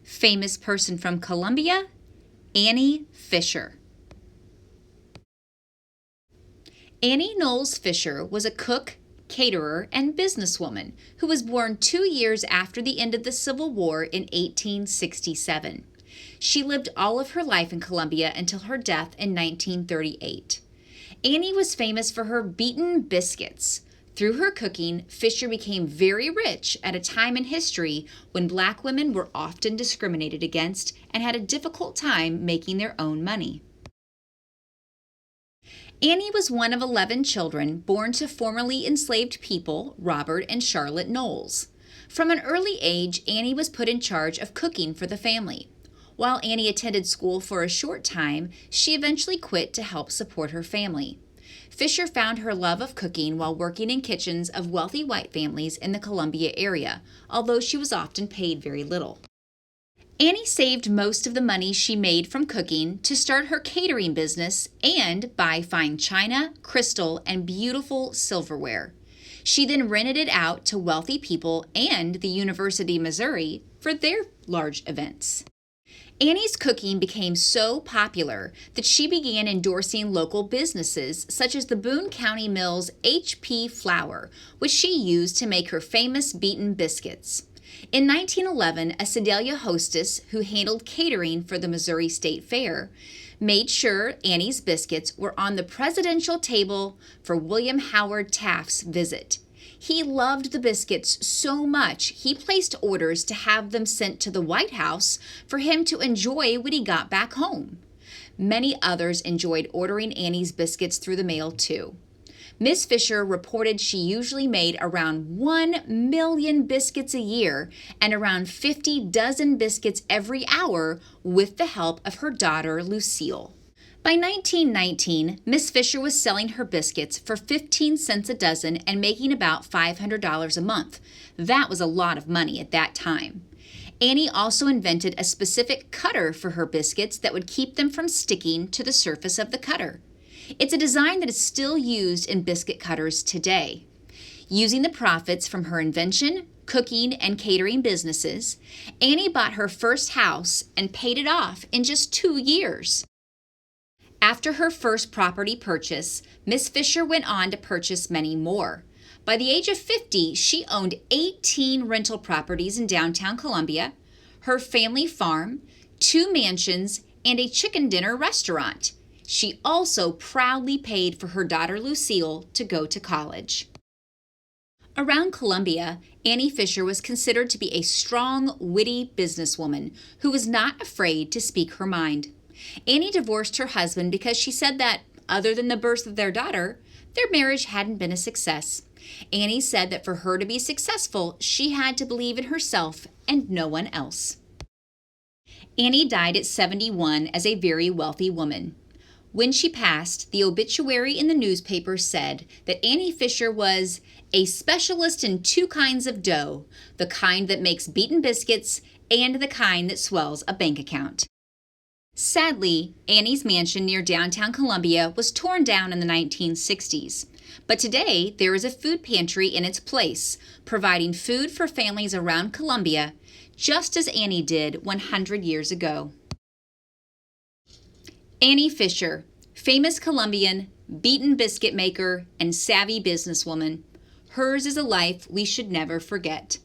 Famous person from Colombia, Annie Fisher. Annie Knowles Fisher was a cook, caterer, and businesswoman who was born 2 years after the end of the Civil War in 1867. She lived all of her life in Colombia until her death in 1938. Annie was famous for her beaten biscuits. Through her cooking, Fisher became very rich at a time in history when Black women were often discriminated against and had a difficult time making their own money. Annie was one of 11 children born to formerly enslaved people, Robert and Charlotte Knowles. From an early age, Annie was put in charge of cooking for the family. While Annie attended school for a short time, she eventually quit to help support her family. Fisher found her love of cooking while working in kitchens of wealthy white families in the Columbia area, although she was often paid very little. Annie saved most of the money she made from cooking to start her catering business and buy fine china, crystal, and beautiful silverware. She then rented it out to wealthy people and the University of Missouri for their large events. Annie's cooking became so popular that she began endorsing local businesses such as the Boone County Mill's HP flour, which she used to make her famous beaten biscuits. In 1911, a Sedalia hostess who handled catering for the Missouri State Fair made sure Annie's biscuits were on the presidential table for William Howard Taft's visit. He loved the biscuits so much, he placed orders to have them sent to the White House for him to enjoy when he got back home. Many others enjoyed ordering Annie's biscuits through the mail, too. Miss Fisher reported she usually made around 1 million biscuits a year and around 50 dozen biscuits every hour with the help of her daughter, Lucille. By 1919, Miss Fisher was selling her biscuits for 15 cents a dozen and making about $500 a month. That was a lot of money at that time. Annie also invented a specific cutter for her biscuits that would keep them from sticking to the surface of the cutter. It's a design that is still used in biscuit cutters today. Using the profits from her invention, cooking, and catering businesses, Annie bought her first house and paid it off in just 2 years. After her first property purchase, Miss Fisher went on to purchase many more. By the age of 50, she owned 18 rental properties in downtown Columbia, her family farm, 2 mansions, and a chicken dinner restaurant. She also proudly paid for her daughter Lucille to go to college. Around Columbia, Annie Fisher was considered to be a strong, witty businesswoman who was not afraid to speak her mind. Annie divorced her husband because she said that, other than the birth of their daughter, their marriage hadn't been a success. Annie said that for her to be successful, she had to believe in herself and no one else. Annie died at 71 as a very wealthy woman. When she passed, the obituary in the newspaper said that Annie Fisher was a specialist in 2 kinds of dough, the kind that makes beaten biscuits and the kind that swells a bank account. Sadly, Annie's mansion near downtown Columbia was torn down in the 1960s. But today, there is a food pantry in its place, providing food for families around Columbia, just as Annie did 100 years ago. Annie Fisher, famous Colombian, beaten biscuit maker, and savvy businesswoman. Hers is a life we should never forget.